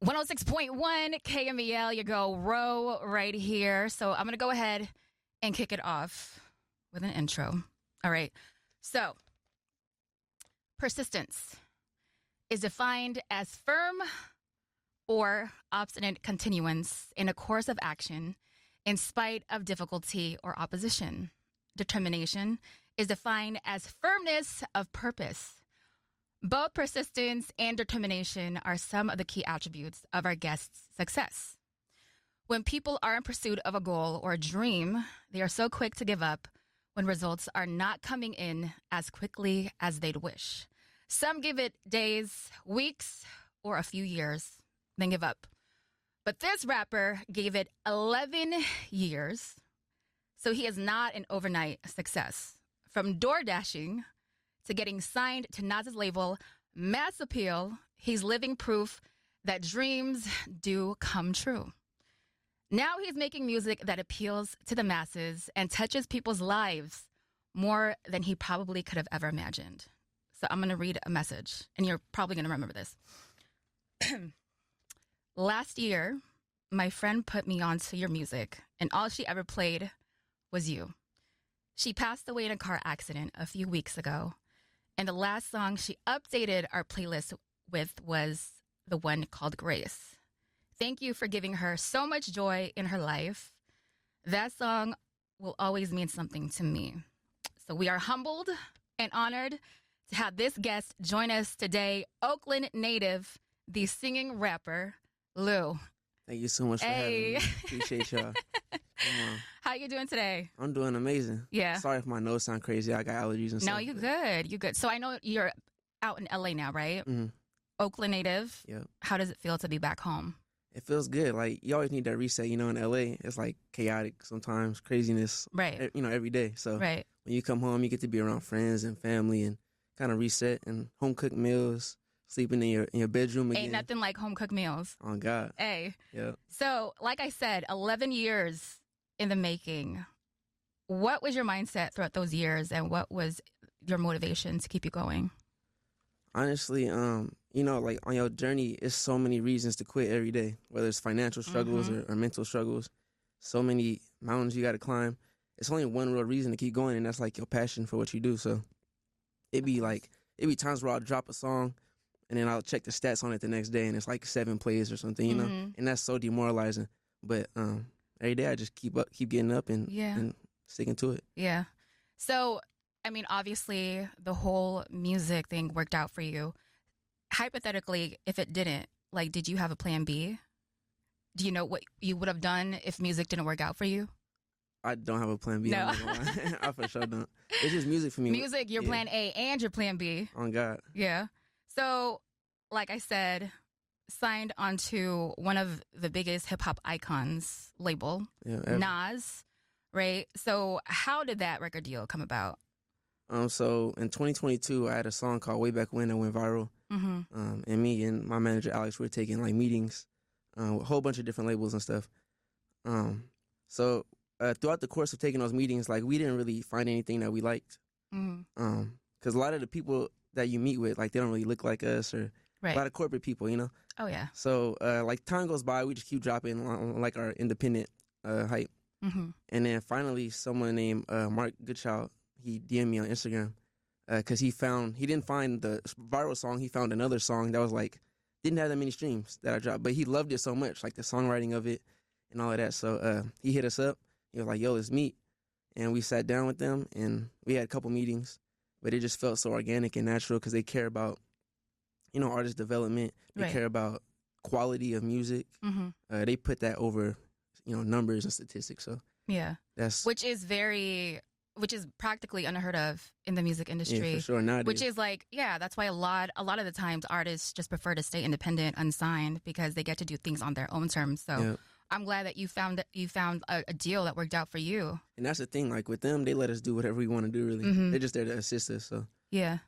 106.1 KMEL, your girl Ro right here. So I'm going to go ahead and kick it off with an intro. All right. So persistence is defined as firm or obstinate continuance in a course of action in spite of difficulty or opposition. Determination is defined as firmness of purpose. Both persistence and determination are some of the key attributes of our guest's success. When people are in pursuit of a goal or a dream, they are so quick to give up when results are not coming in as quickly as they'd wish. Some give it days, weeks, or a few years, then give up. But this rapper gave it 11 years, so he is not an overnight success. From door dashing to getting signed to Nas's label, Mass Appeal, he's living proof that dreams do come true. Now he's making music that appeals to the masses and touches people's lives more than he probably could have ever imagined. So I'm going to read a message, and you're probably going to remember this. Last year, my friend put me onto your music, and all she ever played was you. She passed away in a car accident a few weeks ago, and the last song she updated our playlist with was the one called Grace. Thank you for giving her so much joy in her life. That song will always mean something to me. So we are humbled and honored to have this guest join us today, Oakland native, the singing rapper, Lou. Thank you so much for having me. Appreciate y'all. Come on. How you doing today? I'm doing amazing. Yeah. Sorry if my nose sound crazy. I got allergies and stuff. No, you good. You good. So I know you're out in LA now, right? Mm-hmm. Oakland native. Yep. How does it feel to be back home? It feels good. Like, you always need that reset. You know, in LA, it's like chaotic sometimes, craziness. Right. You know, every day. So right. When you come home, you get to be around friends and family and kind of reset and home cooked meals. Sleeping in your bedroom again. Ain't nothing like home cooked meals. On God. Hey. Yeah. So, like I said, 11 years in the making. What was your mindset throughout those years, and what was your motivation to keep you going? Honestly, you know, like on your journey, it's so many reasons to quit every day, whether it's financial struggles or mental struggles. So many mountains you got to climb. It's only one real reason to keep going, and that's like your passion for what you do. So it'd be times where I'll drop a song, and then I'll check the stats on it the next day, and it's like 7 plays or something, you know? And that's so demoralizing. But every day I just keep getting up and sticking to it. Yeah. So, I mean, obviously, the whole music thing worked out for you. Hypothetically, if it didn't, like, did you have a plan B? Do you know what you would have done if music didn't work out for you? I don't have a plan B. No. I for sure don't. It's just music for me. Music, your plan A and your plan B. On God. Yeah. So, like I said, signed onto one of the biggest hip-hop icons label, Nas, right? So how did that record deal come about? So in 2022, I had a song called Way Back When that went viral. And me and my manager, Alex, were taking like meetings with a whole bunch of different labels and stuff. So throughout the course of taking those meetings, like, we didn't really find anything that we liked. Because a lot of the people that you meet with, like, they don't really look like us, or a lot of corporate people, you know? Oh, yeah. So, like, time goes by, we just keep dropping, like, our independent hype. And then finally, someone named Mark Goodchild, he DM'd me on Instagram, because he didn't find the viral song, he found another song that was, like, didn't have that many streams that I dropped, but he loved it so much, like, the songwriting of it and all of that. So, he hit us up. He was like, yo, let's meet. And we sat down with them, and we had a couple meetings. But it just felt so organic and natural because they care about, you know, artist development. They care about quality of music. They put that over, you know, numbers and statistics. So yeah, which is practically unheard of in the music industry. Yeah, for sure. Nowadays. Which is like, yeah, that's why a lot of the times artists just prefer to stay independent, unsigned, because they get to do things on their own terms. So I'm glad that you found a deal that worked out for you. And that's the thing, like, with them, they let us do whatever we want to do, really. They're just there to assist us. So yeah.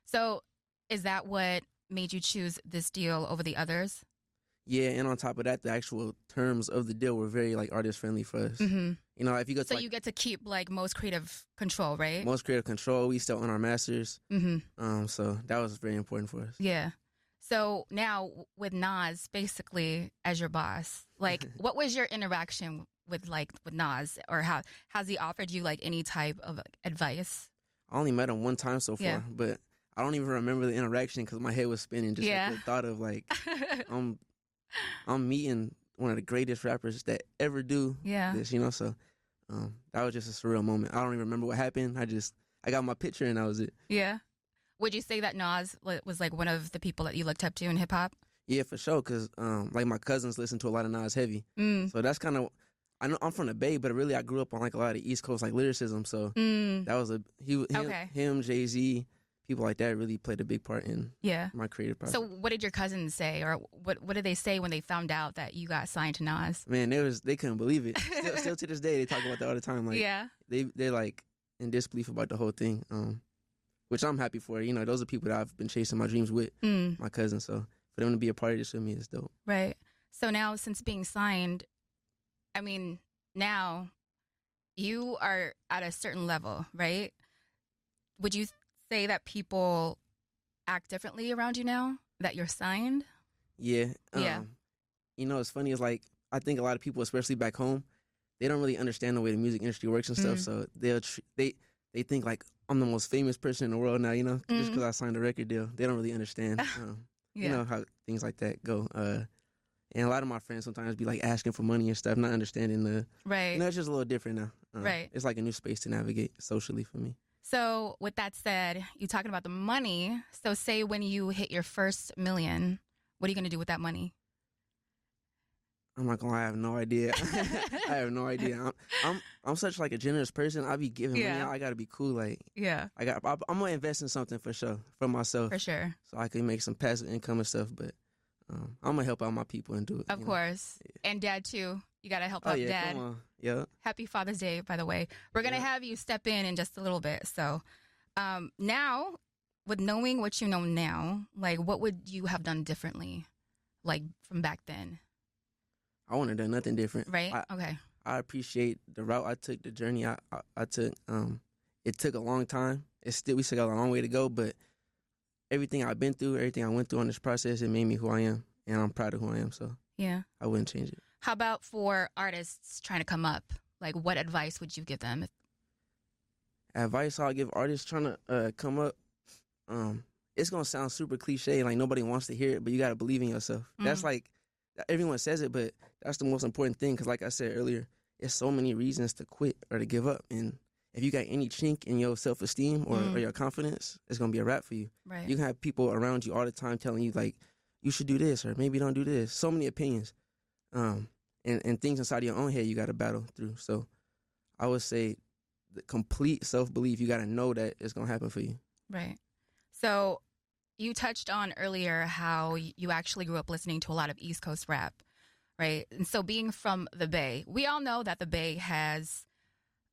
So is that what made you choose this deal over the others? Yeah, and on top of that, the actual terms of the deal were very, like, artist friendly for us. You know, if you go to, you get to keep, like, most creative control, right? Most creative control. We still own our masters. So that was very important for us. Yeah. So now with Nas basically as your boss, like what was your interaction with Nas, or has he offered you like any type of advice? I only met him one time so far, Yeah. but I don't even remember the interaction because my head was spinning. Just like the thought of like I'm meeting one of the greatest rappers that ever do this, you know. So that was just a surreal moment. I don't even remember what happened. I got my picture and that was it. Yeah. Would you say that Nas was like one of the people that you looked up to in hip hop? Yeah, for sure. Cause like my cousins listen to a lot of Nas Heavy, so that's kind of. I know I'm from the Bay, but really I grew up on like a lot of East Coast like lyricism. So that was him, Jay-Z, people like that really played a big part in my creative process. So what did your cousins say, or what did they say when they found out that you got signed to Nas? Man, they couldn't believe it. Still to this day, they talk about that all the time. Like they're like in disbelief about the whole thing. Which I'm happy for. You know, those are people that I've been chasing my dreams with, my cousins. So for them to be a part of this with me is dope. Right. So now, since being signed, I mean, now you are at a certain level, right? Would you say that people act differently around you now that you're signed? Yeah. You know, it's funny. It's like, I think a lot of people, especially back home, they don't really understand the way the music industry works and stuff. So they think like I'm the most famous person in the world now, you know, just because I signed a record deal. They don't really understand, you know, how things like that go. And a lot of my friends sometimes be like asking for money and stuff, not understanding You know, it's just a little different now. Right. It's like a new space to navigate socially for me. So with that said, you talking about the money. So say when you hit your first million, what are you going to do with that money? I'm not gonna lie, I have no idea. I have no idea. I'm such like a generous person. I be giving money out. I gotta be cool. Like I'm gonna invest in something for sure for myself. For sure. So I can make some passive income and stuff. But I'm gonna help out my people and do it. Of course. Yeah. And Dad too. You gotta help out Dad. Come on. Yeah. Happy Father's Day, by the way. We're gonna have you step in just a little bit. So now, with knowing what you know now, like what would you have done differently, like from back then? I wouldn't have done nothing different. Right? Okay. I appreciate the route I took, the journey I took. It took a long time. We still got a long way to go, but everything I've been through, everything I went through on this process, it made me who I am, and I'm proud of who I am, so I wouldn't change it. How about for artists trying to come up? Like, what advice would you give them? Advice I'll give artists trying to come up, it's going to sound super cliche, like nobody wants to hear it, but you got to believe in yourself. That's like, everyone says it, but that's the most important thing, because like I said earlier, there's so many reasons to quit or to give up, and if you got any chink in your self-esteem or your confidence, it's going to be a wrap for you. Right. You can have people around you all the time telling you, like, you should do this or maybe don't do this. So many opinions. And things inside your own head you got to battle through. So I would say the complete self-belief, you got to know that it's going to happen for you. Right. So you touched on earlier how you actually grew up listening to a lot of East Coast rap, right? And so being from the Bay, we all know that the Bay has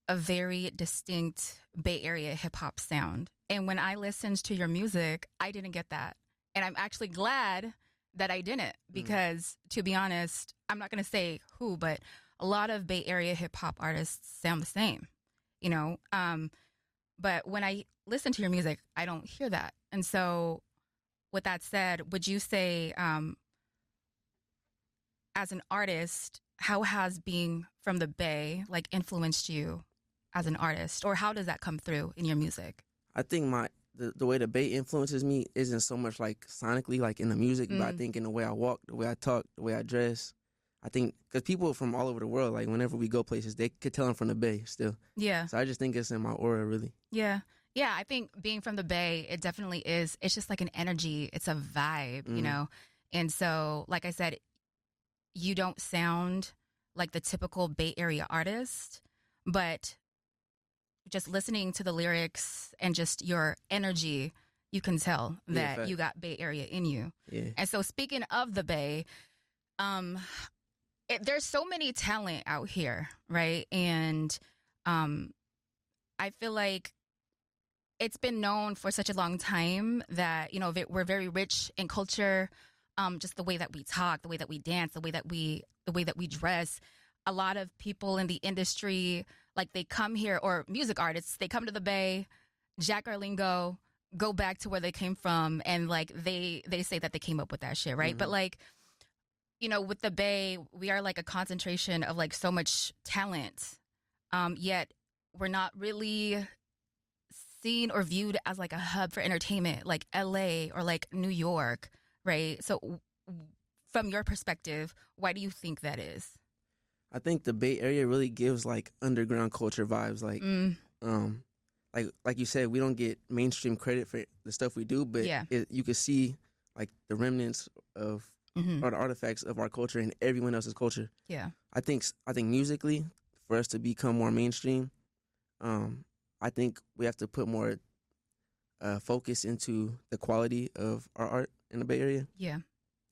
a very distinct Bay Area hip-hop sound. And when I listened to your music, I didn't get that. And I'm actually glad that I didn't, because to be honest, I'm not going to say who, but a lot of Bay Area hip-hop artists sound the same, you know? But when I listen to your music, I don't hear that. And so with that said, would you say, as an artist, how has being from the Bay like influenced you as an artist, or how does that come through in your music? I think the way the Bay influences me isn't so much like sonically, like in the music, but I think in the way I walk, the way I talk, the way I dress. I think because people from all over the world, like whenever we go places, they could tell I'm from the Bay still. Yeah. So I just think it's in my aura, really. Yeah. Yeah, I think being from the Bay, it definitely is. It's just like an energy. It's a vibe, you know? And so, like I said, you don't sound like the typical Bay Area artist, but just listening to the lyrics and just your energy, you can tell that you got Bay Area in you. Yeah. And so speaking of the Bay, there's so many talent out here, right? And I feel like it's been known for such a long time that, you know, we're very rich in culture, just the way that we talk, the way that we dance, the way that we dress. A lot of people in the industry, like they come here, or music artists, they come to the Bay, jack our lingo, go back to where they came from, and like they say that they came up with that shit, right? But like, you know, with the Bay, we are like a concentration of like so much talent, yet we're not really seen or viewed as like a hub for entertainment, like LA or like New York, right? So from your perspective, why do you think that is? I think the Bay Area really gives like underground culture vibes. Like you said, we don't get mainstream credit for the stuff we do, but you can see like the remnants of or the artifacts of our culture and everyone else's culture. Yeah, I think musically, for us to become more mainstream, I think we have to put more focus into the quality of our art in the Bay Area. Yeah,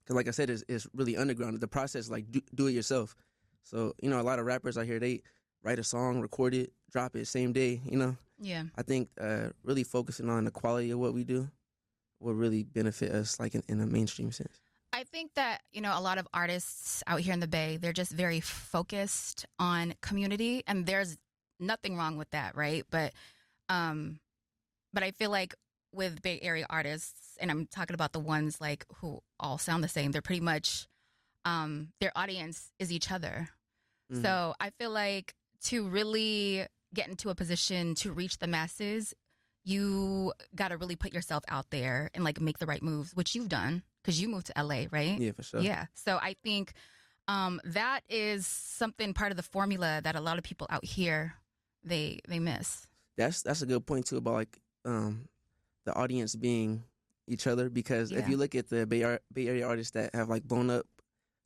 because like I said, it's really underground. The process, like do it yourself. So you know, a lot of rappers out here, they write a song, record it, drop it same day. You know. Yeah. I think really focusing on the quality of what we do will really benefit us, like in a mainstream sense. I think that, you know, a lot of artists out here in the Bay, they're just very focused on community, and there's nothing wrong with that, right? But I feel like with Bay Area artists, and I'm talking about the ones like who all sound the same, they're pretty much their audience is each other. Mm-hmm. So I feel like to really get into a position to reach the masses, you got to really put yourself out there and like make the right moves, which you've done because you moved to LA, right? Yeah, for sure. Yeah. So I think that is something part of the formula that a lot of people out here, they miss. That's a good point too about like the audience being each other, because if you look at the Bay Area artists that have like blown up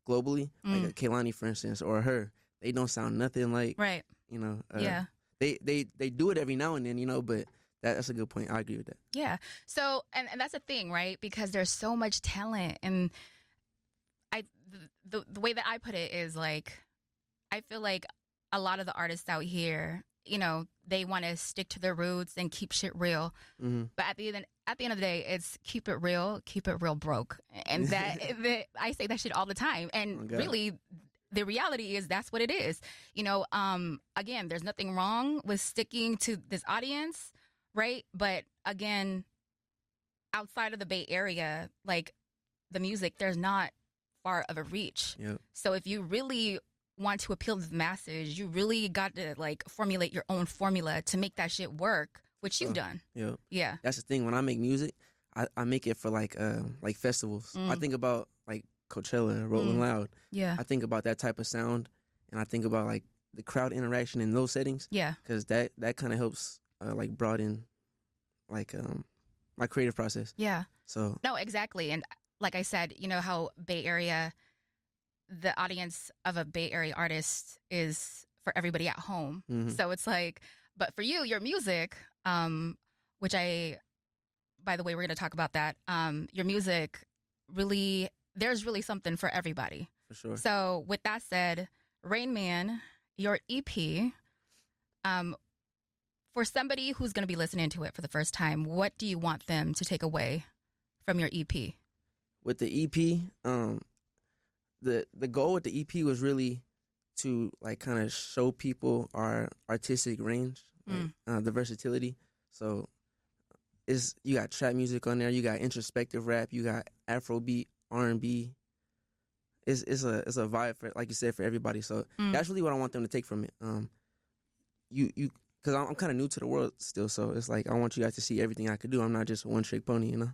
globally, like a Kehlani, for instance, or her, they don't sound nothing like, right. You know, They do it every now and then, you know, but that's a good point. I agree with that. Yeah. So, and that's the thing, right? Because there's so much talent, and the way that I put it is like, I feel like a lot of the artists out here, you know, they want to stick to their roots and keep shit real. Mm-hmm. But at the end of the day, it's keep it real broke. And that I say that shit all the time. And really, the reality is that's what it is. You know, again, there's nothing wrong with sticking to this audience, right? But again, outside of the Bay Area, like the music, there's not far of a reach. Yep. So if you really want to appeal to the masses, you really got to like formulate your own formula to make that shit work, which you've done. Yep. Yeah. That's the thing. When I make music, I make it for like festivals. I think about like Coachella, Rolling Loud. Yeah. I think about that type of sound, and I think about like the crowd interaction in those settings. Yeah. Because that kind of helps like broaden like my creative process. Yeah. So no, exactly. And like I said, you know how Bay Area, the audience of a Bay Area artist is for everybody at home. Mm-hmm. So it's like, but for you, your music, which by the way, we're going to talk about that. Your music really, there's really something for everybody. For sure. So with that said, Rain Man, your EP, for somebody who's going to be listening to it for the first time, what do you want them to take away from your EP? With the EP, the goal with the EP was really to like kind of show people our artistic range, like, the versatility. So you got trap music on there, you got introspective rap, you got Afrobeat, R&B. It's a vibe for, like you said, for everybody. So that's really what I want them to take from it. Because I'm kind of new to the world still, so it's like I want you guys to see everything I could do. I'm not just a one-trick pony, you know?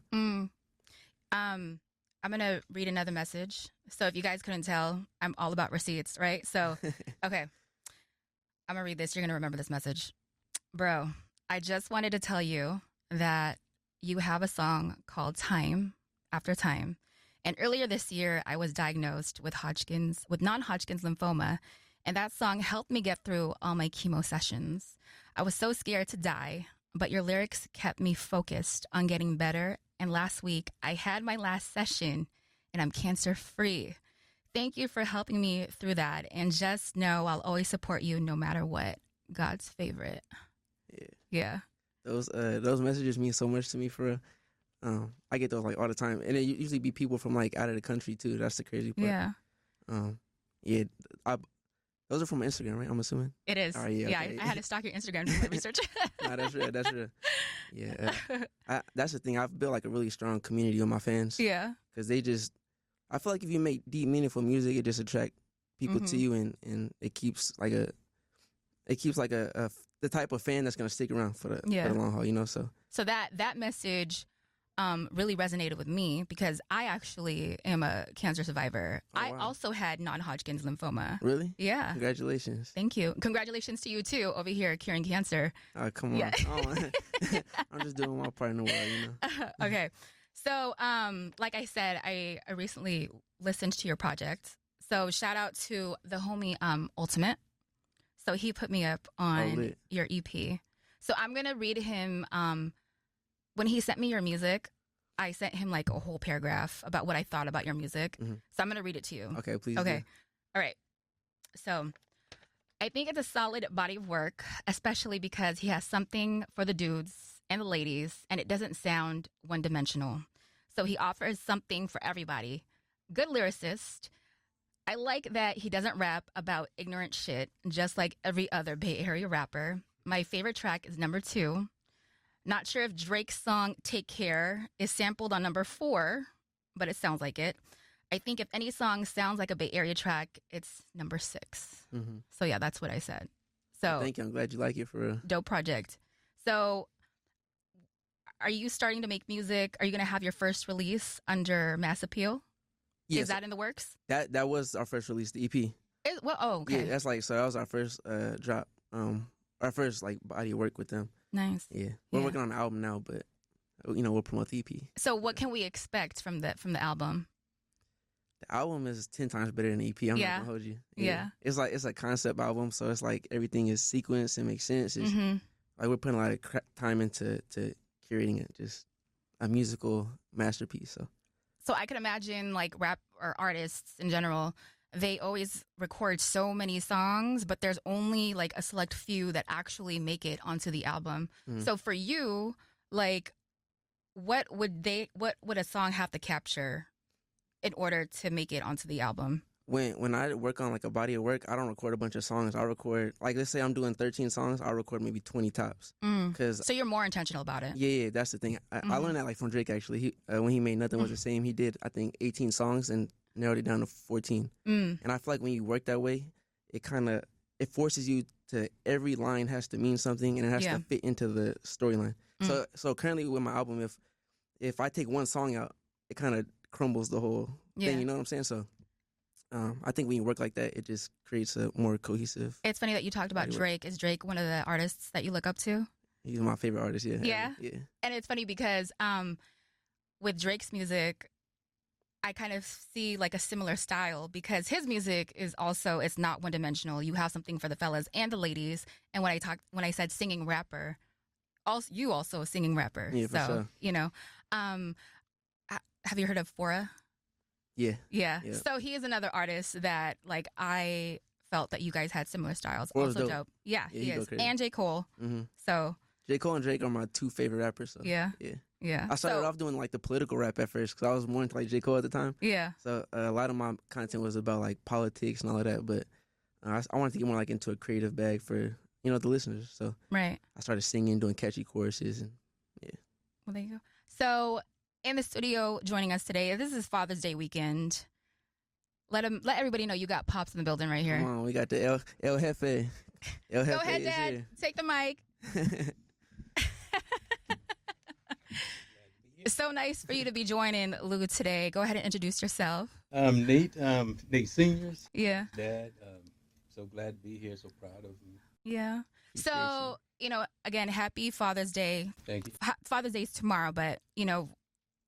I'm going to read another message. So if you guys couldn't tell, I'm all about receipts, right? So, okay. I'm going to read this. You're going to remember this message. Bro, I just wanted to tell you that you have a song called Time After Time. And earlier this year, I was diagnosed with non-Hodgkin's lymphoma. And that song helped me get through all my chemo sessions. I was so scared to die, but your lyrics kept me focused on getting better. And last week, I had my last session, and I'm cancer-free. Thank you for helping me through that. And just know I'll always support you no matter what. God's favorite. Yeah. Those messages mean so much to me, for real. I get those like all the time. And it usually be people from like out of the country, too. That's the crazy part. Yeah. Yeah. Those are from Instagram, right? I'm assuming. It is. Oh, yeah, Yeah, okay. I had to stalk your Instagram to do my research. Nah, that's real. That's real. Yeah, that's the thing. I've built like a really strong community with my fans. Yeah. Because I feel like if you make deep, meaningful music, it just attract people to you, and it keeps like the type of fan that's gonna stick around for the long haul. You know, so that message really resonated with me because I actually am a cancer survivor. Oh, I wow. also had non-Hodgkin's lymphoma. Really? Yeah. Congratulations. Thank you. Congratulations to you too over here curing cancer. Come on. Yeah. I'm just doing my part in the world, you know. Okay. So, like I said, I recently listened to your project. So shout out to the homie Ultimate. So he put me up on your EP. So I'm gonna read him. When he sent me your music, I sent him like a whole paragraph about what I thought about your music. So I'm going to read it to you. Okay, please. Okay. All right. So I think it's a solid body of work, especially because he has something for the dudes and the ladies, and it doesn't sound one-dimensional. So he offers something for everybody. Good lyricist. I like that he doesn't rap about ignorant shit, just like every other Bay Area rapper. My favorite track is number 2. Not sure if Drake's song Take Care is sampled on number 4, but it sounds like it. I think if any song sounds like a Bay Area track, it's number 6. So yeah, that's what I said. So thank you. I'm glad you like it, for real. Dope project. So are you starting to make music? Are you going to have your first release under Mass Appeal? Yes. Is that in the works? That was our first release, the EP. Okay. Yeah, that was our first drop. Our first like body of work with them. Nice. Yeah. We're working on an album now, but we'll promote the EP. So what can we expect from the album? The album is 10 times better than the EP. I'm not gonna hold you. Yeah. It's a concept album, so it's like everything is sequenced and makes sense. It's like we're putting a lot of time into curating it, just a musical masterpiece. So I can imagine like rap or artists in general, they always record so many songs, but there's only like a select few that actually make it onto the album. So for you, like, what would a song have to capture in order to make it onto the album? When I work on like a body of work, I don't record a bunch of songs. I record, like, let's say I'm doing 13 songs, I'll record maybe 20 tops. So you're more intentional about it. Yeah, that's the thing. I learned that like from Drake, actually. When he made Nothing Was the Same, he did, I think, 18 songs and narrowed it down to 14. And I feel like when you work that way, it forces you to, every line has to mean something, and it has to fit into the storyline. So currently with my album, if I take one song out, it kind of crumbles the whole thing, you know what I'm saying? So I think when you work like that, it just creates a more cohesive. It's funny that you talked about Drake. Is Drake one of the artists that you look up to? He's my favorite artist, yeah. Yeah? Yeah. And it's funny because with Drake's music, I kind of see like a similar style because his music is also, it's not one-dimensional. You have something for the fellas and the ladies. And when I said singing rapper, you also a singing rapper. Yeah, for sure. You know, have you heard of Fora? Yeah. So he is another artist that like I felt that you guys had similar styles. Fora's also dope. Yeah, he is. And J. Cole. So J. Cole and Drake are my two favorite rappers. So yeah. I started off doing like the political rap at first because I was more into like J. Cole at the time. Yeah. So a lot of my content was about like politics and all of that, but I wanted to get more like into a creative bag for the listeners. So I started singing, doing catchy choruses, and Well, there you go. So in the studio joining us today, this is Father's Day weekend. Let everybody know you got Pops in the building right here. Come on, we got the El Jefe. El Jefe. Go ahead, Dad. Here. Take the mic. It's so nice for you to be joining Lou today. Go ahead and introduce yourself. Nate Seniors. Yeah. Dad, so glad to be here. So proud of you. Yeah. So, again, happy Father's Day. Thank you. Father's Day is tomorrow, but,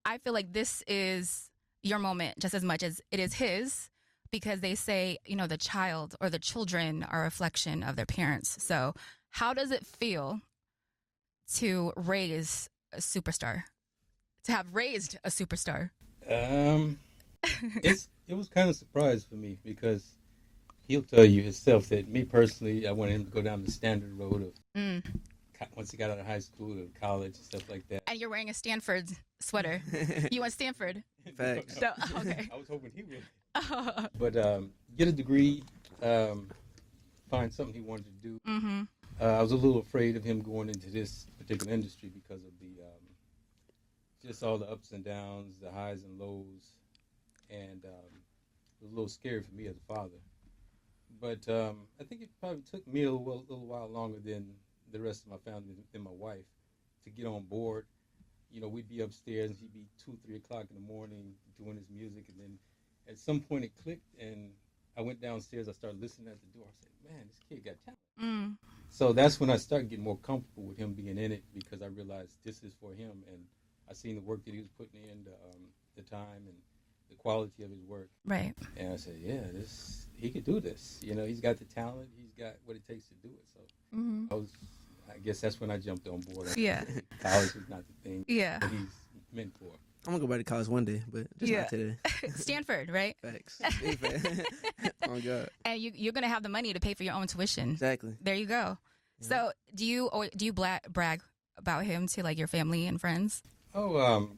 I feel like this is your moment just as much as it is his, because they say, the child or the children are a reflection of their parents. So how does it feel to raise a superstar? To have raised a superstar? It was kind of a surprise for me because he'll tell you himself that me personally, I wanted him to go down the standard road of once he got out of high school and college and stuff like that. And you're wearing a Stanford sweater. You went Stanford? Facts. So, okay. I was hoping he would. But get a degree, find something he wanted to do. Mm-hmm. I was a little afraid of him going into this particular industry because of the just all the ups and downs, the highs and lows, and it was a little scary for me as a father. But I think it probably took me a little while longer than the rest of my family and my wife to get on board. You know, we'd be upstairs and he'd be 2, 3 o'clock in the morning doing his music, and then at some point it clicked, and I went downstairs. I started listening at the door. I said, "Man, this kid got talent." Mm. So that's when I started getting more comfortable with him being in it, because I realized this is for him, and I seen the work that he was putting in, the time and the quality of his work. Right. And I said, "Yeah, he could do this. You know, he's got the talent. He's got what it takes to do it." So Mm-hmm. I guess that's when I jumped on board. Yeah. College was not the thing. Yeah. That he's meant for. I'm gonna go back to college one day, but just not today. Stanford, right? Facts. Oh God. And you're gonna have the money to pay for your own tuition. Exactly. There you go. Yeah. So do you brag about him to like your family and friends? Oh,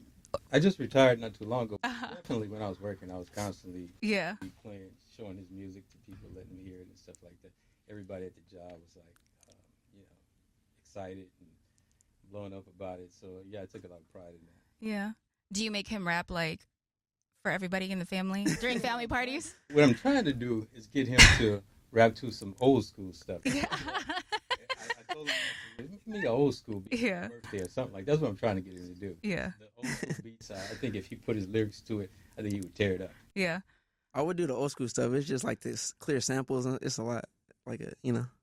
I just retired not too long ago. Definitely when I was working, I was constantly playing, showing his music to people, letting them hear it and stuff like that. Everybody at the job was like, excited and blowing up about it. So yeah, I took a lot of pride in that. Yeah. Do you make him rap like for everybody in the family during family parties? What I'm trying to do is get him to rap to some old school stuff. Yeah. I told him, give me an old school beat, birthday or something like that. That's what I'm trying to get him to do. Yeah. The old school beats, I think if he put his lyrics to it, I think he would tear it up. Yeah. I would do the old school stuff. It's just like this clear samples, and it's a lot. Like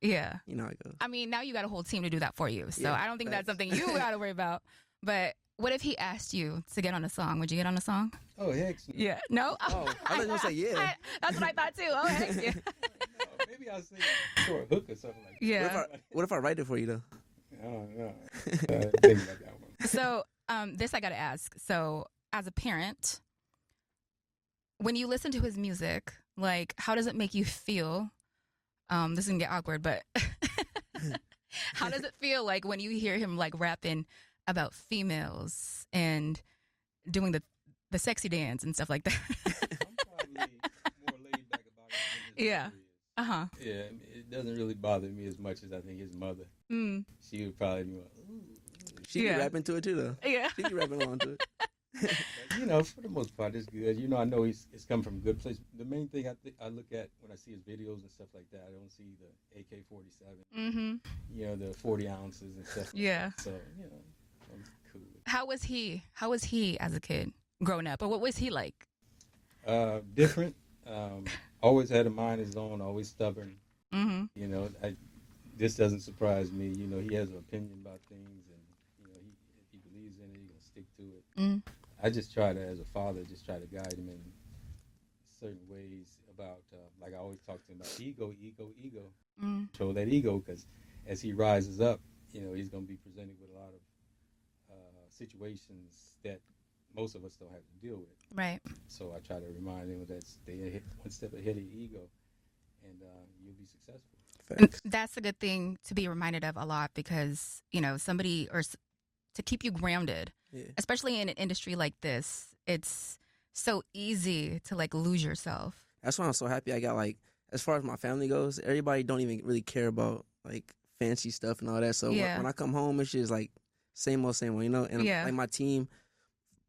Yeah. You know how it goes. I mean, now you got a whole team to do that for you. So Yeah, I don't think that's facts. something you got to worry about. But what if he asked you to get on a song? Would you get on a song? Oh, heck no. Yeah. No? Oh, I thought you were gonna say yeah. That's what I thought too. Oh, heck yeah. No, maybe I'll sing a short hook or something like that. Yeah. What if I write it for you though? I don't know. Think about that one. So this I got to ask. So as a parent, when you listen to his music, like how does it make you feel? This is gonna get awkward, but how does it feel like when you hear him like rapping about females and doing the sexy dance and stuff like that? I'm probably more laid back about it than his Yeah. mother is. Uh-huh. Yeah, it doesn't really bother me as much as I think his mother. Mm. She would probably be like, ooh. She be rapping to it too though. Yeah. She be rapping along to it. But, for the most part, it's good. I know it's come from a good place. The main thing I look at when I see his videos and stuff like that, I don't see the AK-47, Mm-hmm. the 40 ounces and stuff. Yeah. Like that. So, I'm cool. How was he? How was he as a kid growing up? Or what was he like? Different. Always had a mind of his own, always stubborn. Mm-hmm. This doesn't surprise me. He has an opinion about things, and if he believes in it, he's gonna stick to it. Mm. I just try to, as a father, guide him in certain ways about, like I always talk to him about ego. Mm. Control that ego, because as he rises up, he's gonna be presented with a lot of situations that most of us don't have to deal with. Right. So I try to remind him that stay one step ahead of your ego, and you'll be successful. Facts. That's a good thing to be reminded of a lot because, somebody to keep you grounded, especially in an industry like this, it's so easy to like lose yourself. That's why I'm so happy I got as far as my family goes, everybody don't even really care about like fancy stuff and all that. So when I come home, it's just like same old, and like my team,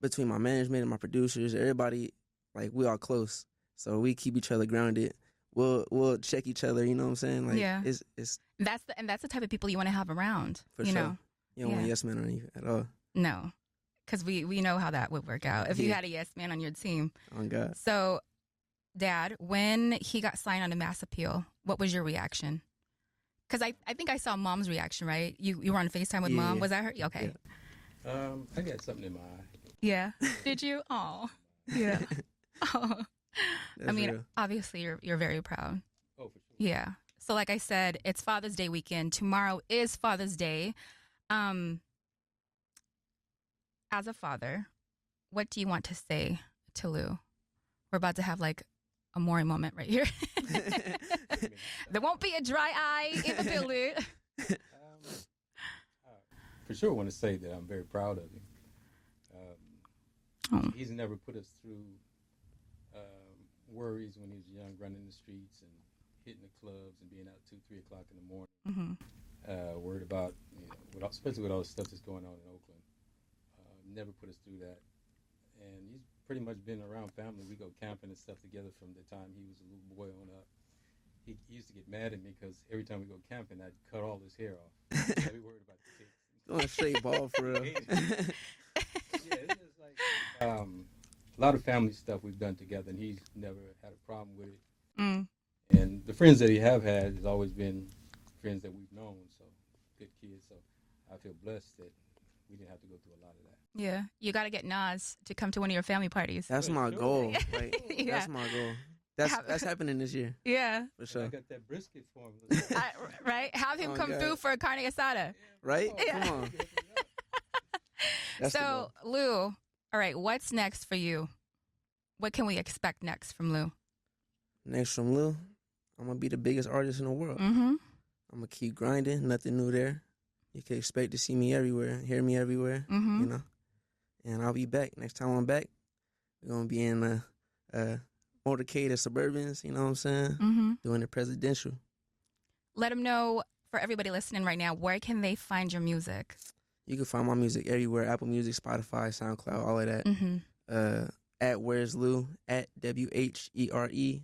between my management and my producers, everybody, like we all close. So we keep each other grounded. We'll check each other, you know what I'm saying? Like it's that's the type of people you want to have around. For you sure. know? You don't want a yes man on you at all. No. Because we know how that would work out if you had a yes man on your team. Oh God. So, Dad, when he got signed on a mass appeal, what was your reaction? Because I think I saw Mom's reaction, right? You were on FaceTime with Mom. Was that her? Okay. Yeah. I got something in my eye. Yeah. Did you? Oh. Yeah. Oh. I mean, real. obviously you're very proud. Oh, for sure. Yeah. So like I said, it's Father's Day weekend. Tomorrow is Father's Day. As a father, what do you want to say to Lou? We're about to have like a Maury moment right here. There won't be a dry eye in the building. For sure, I want to say that I'm very proud of him. He's never put us through worries when he was young, running the streets, and hitting the clubs and being out 2-3 o'clock in the morning. Mm-hmm. Worried about, especially with all the stuff that's going on in Oakland. Never put us through that. And he's pretty much been around family. We go camping and stuff together from the time he was a little boy on up. He used to get mad at me because every time we go camping, I'd cut all his hair off. We worried about the kids. Going straight ball for real. Yeah, it's just like a lot of family stuff we've done together, and he's never had a problem with it. Mm. And the friends that he have had has always been friends that we've known, so good kids. So I feel blessed that we didn't have to go through a lot of that. Yeah, you got to get Nas to come to one of your family parties. That's my goal. Like, yeah. That's my goal. That's happening this year. Yeah. For sure. I got that brisket for him. Right? Have him come through for a carne asada. Right? Yeah. Come on. So, Lou, all right, what's next for you? What can we expect next from Lou? Next from Lou, I'm going to be the biggest artist in the world. Mm-hmm. I'm going to keep grinding. Nothing new there. You can expect to see me everywhere, hear me everywhere, you know. And I'll be back. Next time I'm back, we're going to be in the motorcade of Suburbans, you know what I'm saying, doing the presidential. Let them know, for everybody listening right now, where can they find your music? You can find my music everywhere, Apple Music, Spotify, SoundCloud, all of that. At Where's Lou, at WHEREISLEW.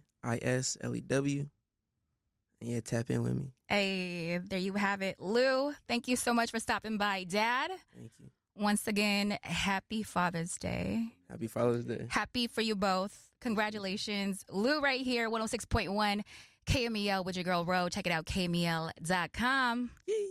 And yeah, tap in with me. Hey, there you have it. Lou, thank you so much for stopping by, Dad. Thank you. Once again, happy Father's Day. Happy Father's Day. Happy for you both. Congratulations. Lou right here, 106.1 KMEL with your girl Ro. Check it out, KMEL.com. Yay.